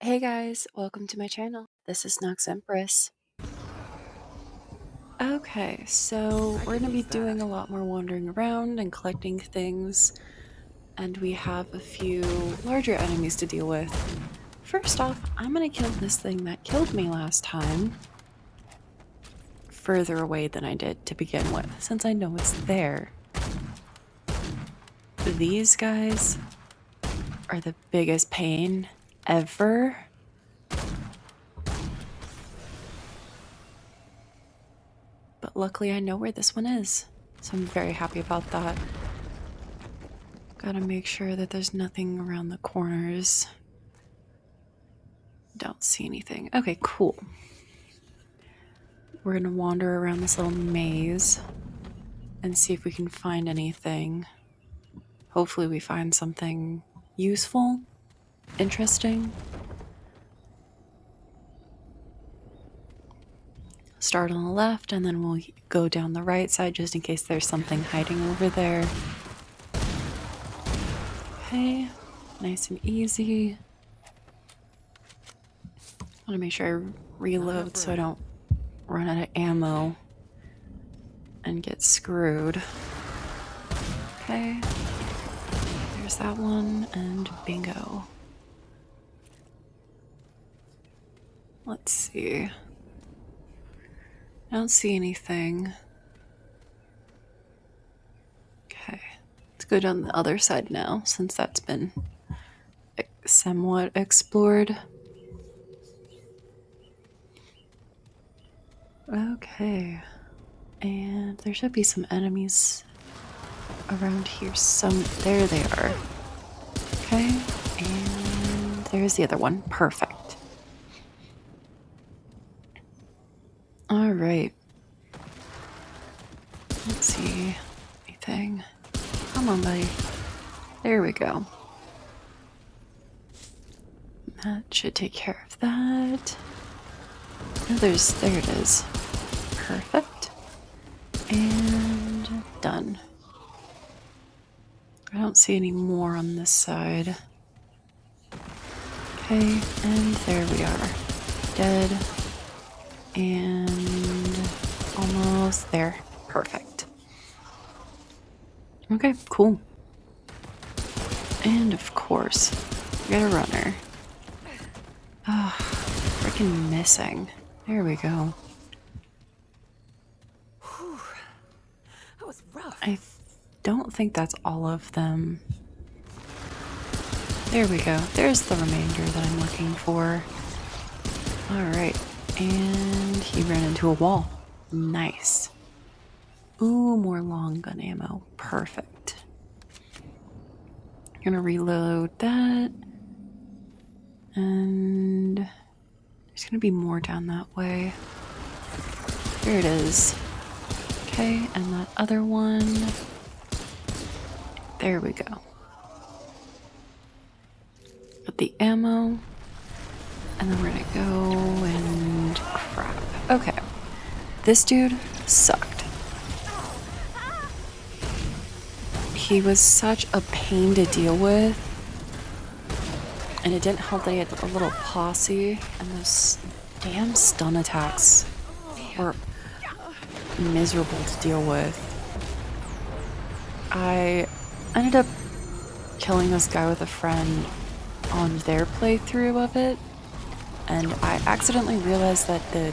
Hey guys, welcome to my channel. This is Nox Empress. Okay, so we're going to be doing a lot more wandering around and collecting things, and we have a few larger enemies to deal with. First off, I'm going to kill this thing that killed me last time further away than I did to begin with, since I know it's there. These guys are the biggest pain ever. But luckily I know where this one is, so I'm very happy about that. Gotta make sure that there's nothing around the corners. Don't see anything. Okay, cool. We're gonna wander around this little maze and see if we can find anything. Hopefully we find something useful, interesting. Start on the left and then we'll go down the right side just in case there's something hiding over there. Okay, nice and easy. I want to make sure I reload so I don't run out of ammo and get screwed. Okay, there's that one, and bingo. Let's see. I don't see anything. Okay, let's go down the other side now, since that's been somewhat explored. Okay, and there should be some enemies around here. There they are. Okay, and there's the other one. Perfect. All right. Let's see. Anything? Come on, buddy. There we go. That should take care of that. Oh, there it is. Perfect. And done. I don't see any more on this side. Okay, and there we are. Dead. And almost there. Perfect. Okay, cool. And of course, we got a runner. Ah, freaking missing. There we go. That was rough. I don't think that's all of them. There we go. There's the remainder that I'm looking for. Alright. And he ran into a wall. Nice. Ooh, more long gun ammo. Perfect. Gonna reload that. And there's gonna be more down that way. There it is. Okay, and that other one. There we go. Put the ammo. And then we're gonna go and crap. Okay. This dude sucked. He was such a pain to deal with. And it didn't help that he had a little posse. And those damn stun attacks were miserable to deal with. I ended up killing this guy with a friend on their playthrough of it. And I accidentally realized that the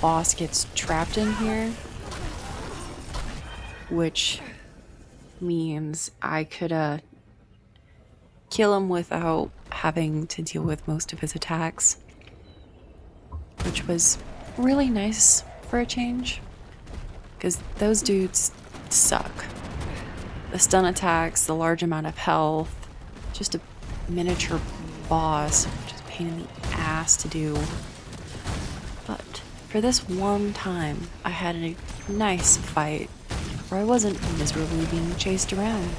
boss gets trapped in here, which means I could kill him without having to deal with most of his attacks, which was really nice for a change, because those dudes suck. The stun attacks, the large amount of health, just a miniature boss, which is a pain in the ass to do. But for this one time, I had a nice fight where I wasn't miserably being chased around.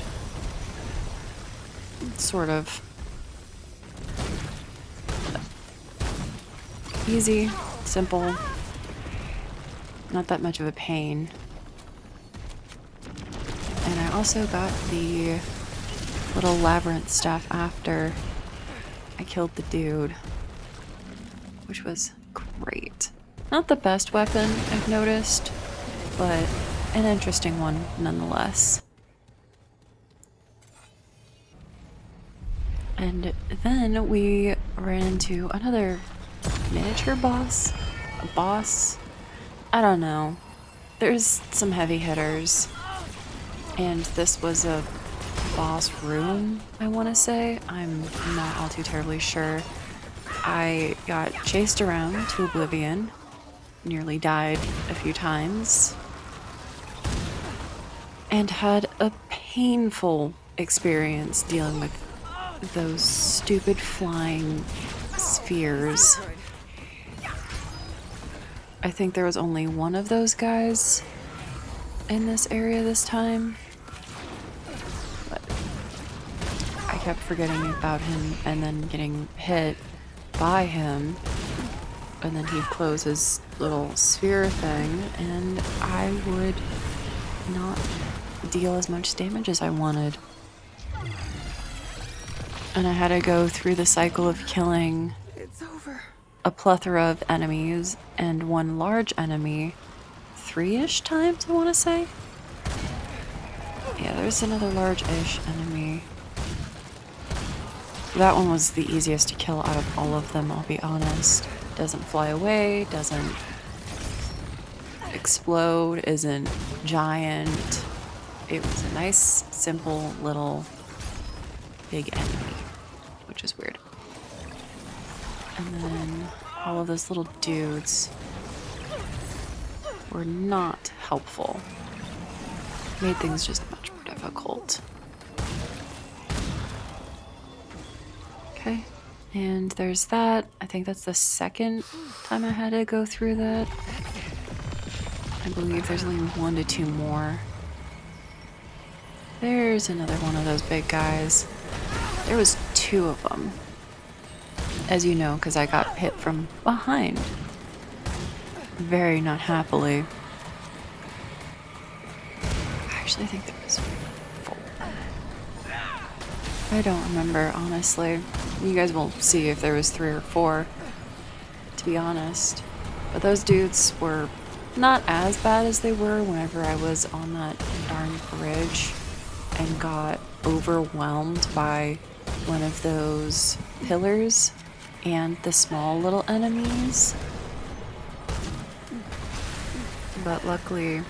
Sort of. Easy, simple, not that much of a pain. And I also got the little labyrinth stuff after I killed the dude. which was great. Not the best weapon, I've noticed, but an interesting one nonetheless. And then we ran into another miniature boss? A boss? I don't know. There's some heavy hitters. And this was a boss room, I want to say. I'm not all too terribly sure. I got chased around to oblivion. Nearly died a few times. And had a painful experience dealing with those stupid flying spheres. I think there was only one of those guys in this area this time. But I kept forgetting about him and then getting hit by him. And then he'd close his little sphere thing and I would not deal as much damage as I wanted. And I had to go through the cycle of killing It's over. a plethora of enemies and one large enemy 3-ish times, I want to say. Yeah, there's another large-ish enemy. That one was the easiest to kill out of all of them, I'll be honest. Doesn't fly away, doesn't explode, isn't giant. It was a nice, simple, little, big enemy, which is weird. And then all of those little dudes were not helpful. Made things just much more difficult. Okay, and there's that. I think that's the second time I had to go through that. I believe there's only 1 to 2 more. There's another one of those big guys. There was 2 of them. As you know, because I got hit from behind. Very not happily. Actually, I think there was 4. I don't remember, honestly. You guys will see if there was 3 or 4, to be honest. But those dudes were not as bad as they were whenever I was on that darn bridge and got overwhelmed by one of those pillars and the small little enemies. But luckily,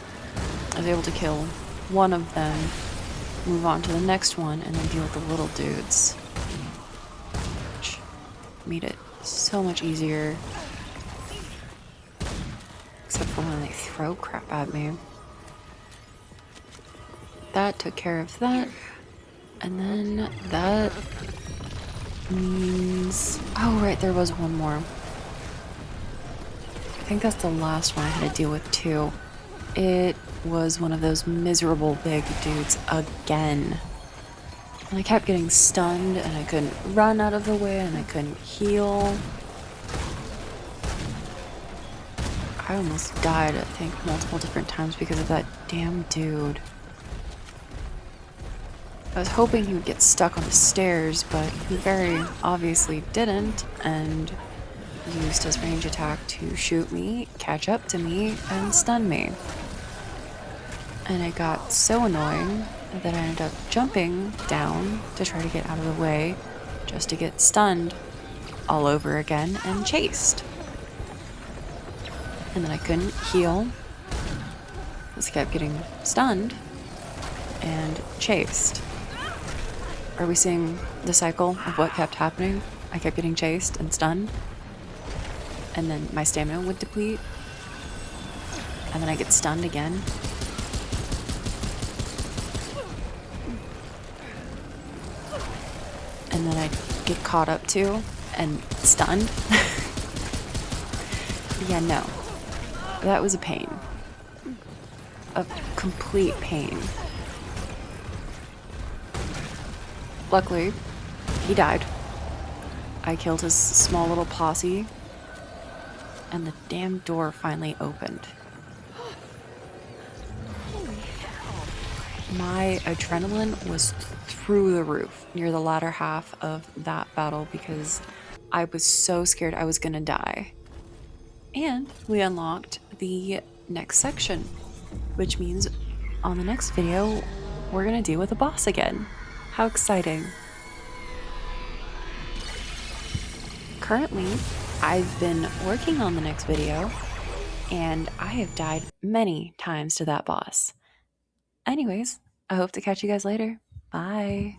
I was able to kill one of them, move on to the next one, and then deal with the little dudes. Which made it so much easier. Except for when they throw crap at me. That took care of that. And then that means... Oh, right, there was one more. I think that's the last one I had to deal with, too. It was one of those miserable big dudes again. And I kept getting stunned, and I couldn't run out of the way, and I couldn't heal. I almost died, I think, multiple different times because of that damn dude. I was hoping he would get stuck on the stairs, but he very obviously didn't, and used his range attack to shoot me, catch up to me, and stun me. And it got so annoying that I ended up jumping down to try to get out of the way, just to get stunned all over again and chased. And then I couldn't heal, just kept getting stunned and chased. Are we seeing the cycle of what kept happening? I kept getting chased and stunned, and then my stamina would deplete, and then I get stunned again. And then I'd get caught up too and stunned. Yeah, no. That was a pain. A complete pain. Luckily, he died. I killed his small little posse, and the damn door finally opened. My adrenaline was through the roof near the latter half of that battle because I was so scared I was gonna die. And we unlocked the next section, which means on the next video, we're gonna deal with a boss again. How exciting. Currently, I've been working on the next video, and I have died many times to that boss. Anyways, I hope to catch you guys later. Bye.